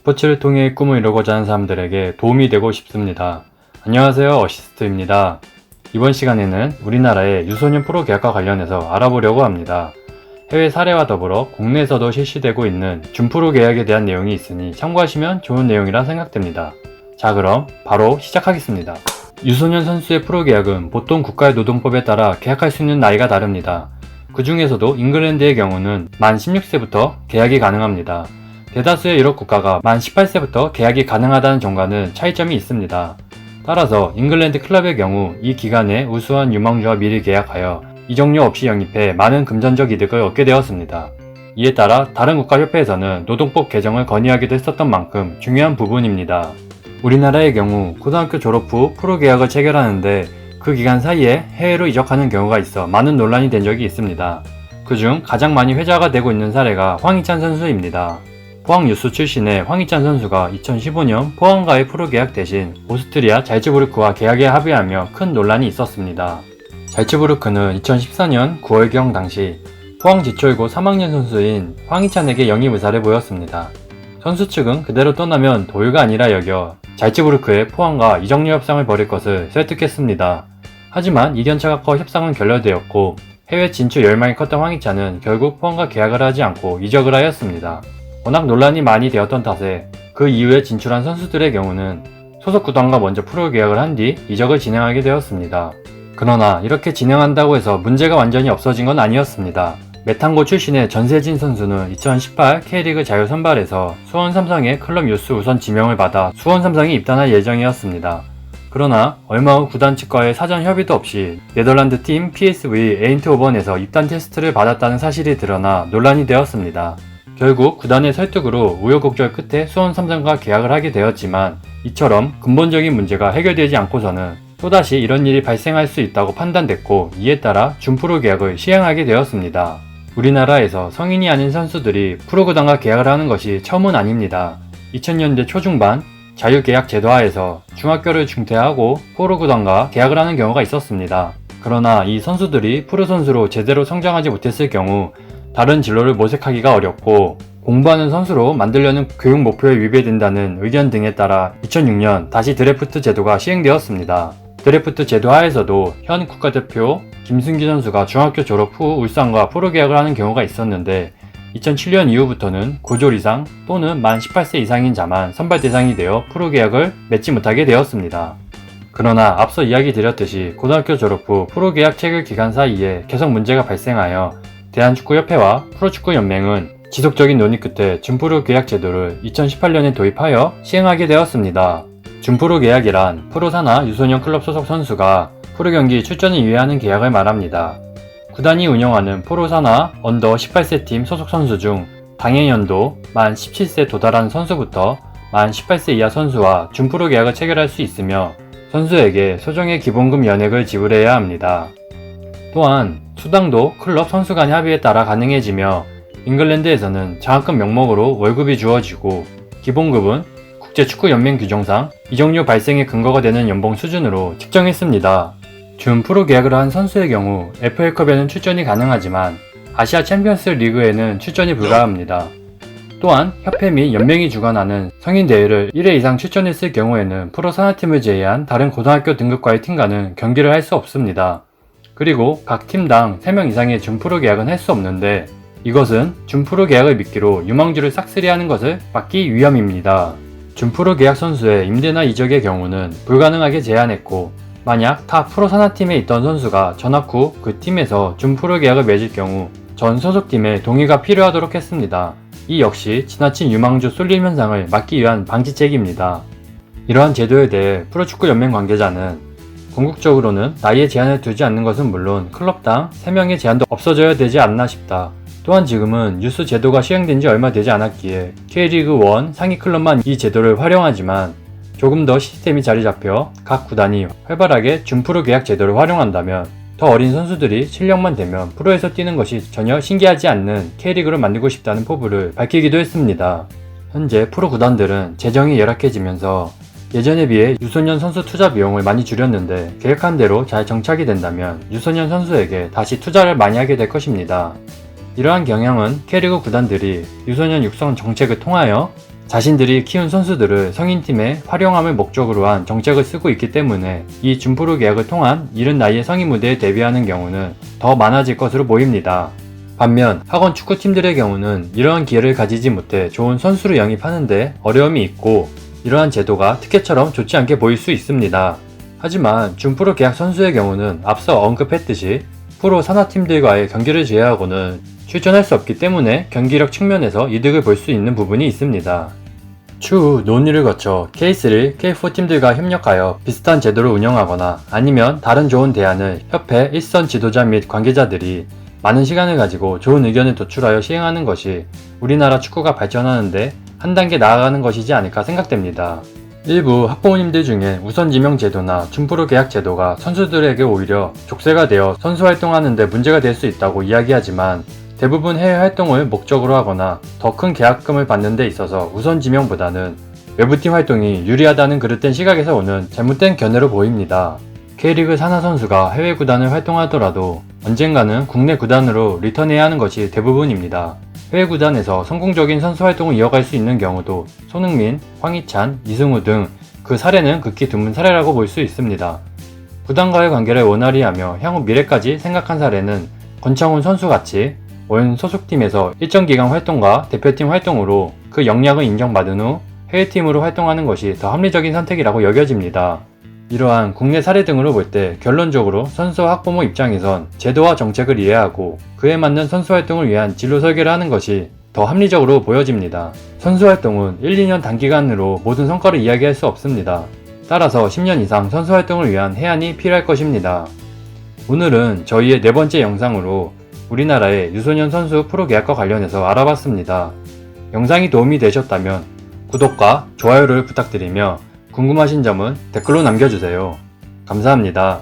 스포츠를 통해 꿈을 이루고자 하는 사람들에게 도움이 되고 싶습니다. 안녕하세요, 어시스트입니다. 이번 시간에는 우리나라의 유소년 프로 계약과 관련해서 알아보려고 합니다. 해외 사례와 더불어 국내에서도 실시되고 있는 준프로 계약에 대한 내용이 있으니 참고하시면 좋은 내용이라 생각됩니다. 자, 그럼 바로 시작하겠습니다. 유소년 선수의 프로 계약은 보통 국가의 노동법에 따라 계약할 수 있는 나이가 다릅니다. 그 중에서도 잉글랜드의 경우는 만 16세부터 계약이 가능합니다. 대다수의 유럽 국가가 만 18세부터 계약이 가능하다는 점과는 차이점이 있습니다. 따라서 잉글랜드 클럽의 경우 이 기간에 우수한 유망주와 미리 계약하여 이적료 없이 영입해 많은 금전적 이득을 얻게 되었습니다. 이에 따라 다른 국가협회에서는 노동법 개정을 건의하기도 했었던 만큼 중요한 부분입니다. 우리나라의 경우 고등학교 졸업 후 프로 계약을 체결하는데 그 기간 사이에 해외로 이적하는 경우가 있어 많은 논란이 된 적이 있습니다. 그중 가장 많이 회자가 되고 있는 사례가 황희찬 선수입니다. 포항 유스 출신의 황희찬 선수가 2015년 포항과의 프로 계약 대신 오스트리아 잘츠부르크와 계약에 합의하며 큰 논란이 있었습니다. 잘츠부르크는 2014년 9월경 당시 포항 지철고 3학년 선수인 황희찬에게 영입 의사를 보였습니다. 선수 측은 그대로 떠나면 도유가 아니라 여겨 잘츠부르크의 포항과 이적료 협상을 벌일 것을 설득했습니다. 하지만 이견차가 커 협상은 결렬되었고 해외 진출 열망이 컸던 황희찬은 결국 포항과 계약을 하지 않고 이적을 하였습니다. 워낙 논란이 많이 되었던 탓에 그 이후에 진출한 선수들의 경우는 소속 구단과 먼저 프로 계약을 한 뒤 이적을 진행하게 되었습니다. 그러나 이렇게 진행한다고 해서 문제가 완전히 없어진 건 아니었습니다. 메탄고 출신의 전세진 선수는 2018 K리그 자유 선발에서 수원 삼성의 클럽 유스 우선 지명을 받아 수원 삼성에 입단할 예정이었습니다. 그러나 얼마 후 구단 측과의 사전 협의도 없이 네덜란드 팀 PSV 에인트호번에서 입단 테스트를 받았다는 사실이 드러나 논란이 되었습니다. 결국 구단의 설득으로 우여곡절 끝에 수원 삼성과 계약을 하게 되었지만 이처럼 근본적인 문제가 해결되지 않고서는 또다시 이런 일이 발생할 수 있다고 판단됐고 이에 따라 준프로 계약을 시행하게 되었습니다. 우리나라에서 성인이 아닌 선수들이 프로구단과 계약을 하는 것이 처음은 아닙니다. 2000년대 초중반 자유계약 제도하에서 중학교를 중퇴하고 프로구단과 계약을 하는 경우가 있었습니다. 그러나 이 선수들이 프로선수로 제대로 성장하지 못했을 경우 다른 진로를 모색하기가 어렵고 공부하는 선수로 만들려는 교육 목표에 위배된다는 의견 등에 따라 2006년 다시 드래프트 제도가 시행되었습니다. 드래프트 제도 하에서도 현 국가대표 김승규 선수가 중학교 졸업 후 울산과 프로 계약을 하는 경우가 있었는데 2007년 이후부터는 고졸 이상 또는 만 18세 이상인 자만 선발 대상이 되어 프로 계약을 맺지 못하게 되었습니다. 그러나 앞서 이야기 드렸듯이 고등학교 졸업 후 프로 계약 체결 기간 사이에 계속 문제가 발생하여 대한축구협회와 프로축구연맹은 지속적인 논의 끝에 준프로 계약 제도를 2018년에 도입하여 시행하게 되었습니다. 준프로 계약이란 프로 산하 유소년 클럽 소속 선수가 프로 경기 출전을 위하는 계약을 말합니다. 구단이 운영하는 프로 산하 언더 18세 팀 소속 선수 중 당해연도 만 17세 도달한 선수부터 만 18세 이하 선수와 준프로 계약을 체결할 수 있으며 선수에게 소정의 기본금 연액을 지불해야 합니다. 또한 수당도 클럽 선수 간 합의에 따라 가능해지며 잉글랜드에서는 장학금 명목으로 월급이 주어지고 기본급은 국제축구연맹 규정상 이적료 발생의 근거가 되는 연봉 수준으로 측정했습니다. 준 프로 계약을 한 선수의 경우 FA컵에는 출전이 가능하지만 아시아 챔피언스 리그에는 출전이 불가합니다. 또한 협회 및 연맹이 주관하는 성인 대회를 1회 이상 출전했을 경우에는 프로 산하팀을 제외한 다른 고등학교 등급과의 팀과는 경기를 할 수 없습니다. 그리고 각 팀당 3명 이상의 준프로 계약은 할 수 없는데 이것은 준프로 계약을 미끼로 유망주를 싹쓸이하는 것을 막기 위함입니다. 준프로 계약 선수의 임대나 이적의 경우는 불가능하게 제한했고 만약 타 프로 산하팀에 있던 선수가 전학 후 그 팀에서 준프로 계약을 맺을 경우 전 소속팀의 동의가 필요하도록 했습니다. 이 역시 지나친 유망주 쏠림 현상을 막기 위한 방지책입니다. 이러한 제도에 대해 프로축구연맹 관계자는 궁극적으로는 나이에 제한을 두지 않는 것은 물론 클럽당 3명의 제한도 없어져야 되지 않나 싶다. 또한 지금은 유스 제도가 시행된 지 얼마 되지 않았기에 K리그 1 상위 클럽만 이 제도를 활용하지만 조금 더 시스템이 자리 잡혀 각 구단이 활발하게 준프로 계약 제도를 활용한다면 더 어린 선수들이 실력만 되면 프로에서 뛰는 것이 전혀 신기하지 않는 K리그를 만들고 싶다는 포부를 밝히기도 했습니다. 현재 프로 구단들은 재정이 열악해지면서 예전에 비해 유소년 선수 투자 비용을 많이 줄였는데 계획한 대로 잘 정착이 된다면 유소년 선수에게 다시 투자를 많이 하게 될 것입니다. 이러한 경향은 K리그 구단들이 유소년 육성 정책을 통하여 자신들이 키운 선수들을 성인팀에 활용함을 목적으로 한 정책을 쓰고 있기 때문에 이 준프로 계약을 통한 이른 나이에 성인 무대에 데뷔하는 경우는 더 많아질 것으로 보입니다. 반면 학원 축구팀들의 경우는 이러한 기회를 가지지 못해 좋은 선수를 영입하는데 어려움이 있고 이러한 제도가 특혜처럼 좋지 않게 보일 수 있습니다. 하지만 준프로 계약 선수의 경우는 앞서 언급했듯이 프로 산하팀들과의 경기를 제외하고는 출전할 수 없기 때문에 경기력 측면에서 이득을 볼 수 있는 부분이 있습니다. 추후 논의를 거쳐 K3, K4 팀들과 협력하여 비슷한 제도를 운영하거나 아니면 다른 좋은 대안을 협회 일선 지도자 및 관계자들이 많은 시간을 가지고 좋은 의견을 도출하여 시행하는 것이 우리나라 축구가 발전하는데 한 단계 나아가는 것이지 않을까 생각됩니다. 일부 학부모님들 중에 우선 지명 제도나 준프로 계약 제도가 선수들에게 오히려 족쇄가 되어 선수 활동하는 데 문제가 될 수 있다고 이야기하지만 대부분 해외 활동을 목적으로 하거나 더 큰 계약금을 받는 데 있어서 우선 지명보다는 외부팀 활동이 유리하다는 그릇된 시각에서 오는 잘못된 견해로 보입니다. K리그 산하 선수가 해외 구단을 활동하더라도 언젠가는 국내 구단으로 리턴해야 하는 것이 대부분입니다. 해외 구단에서 성공적인 선수 활동을 이어갈 수 있는 경우도 손흥민, 황희찬, 이승우 등 그 사례는 극히 드문 사례라고 볼 수 있습니다. 구단과의 관계를 원활히 하며 향후 미래까지 생각한 사례는 권창훈 선수같이 원 소속팀에서 일정 기간 활동과 대표팀 활동으로 그 역량을 인정받은 후 해외팀으로 활동하는 것이 더 합리적인 선택이라고 여겨집니다. 이러한 국내 사례 등으로 볼 때 결론적으로 선수와 학부모 입장에선 제도와 정책을 이해하고 그에 맞는 선수 활동을 위한 진로 설계를 하는 것이 더 합리적으로 보여집니다. 선수 활동은 1, 2년 단기간으로 모든 성과를 이야기할 수 없습니다. 따라서 10년 이상 선수 활동을 위한 해안이 필요할 것입니다. 오늘은 저희의 네 번째 영상으로 우리나라의 유소년 선수 프로 계약과 관련해서 알아봤습니다. 영상이 도움이 되셨다면 구독과 좋아요를 부탁드리며 궁금하신 점은 댓글로 남겨주세요. 감사합니다.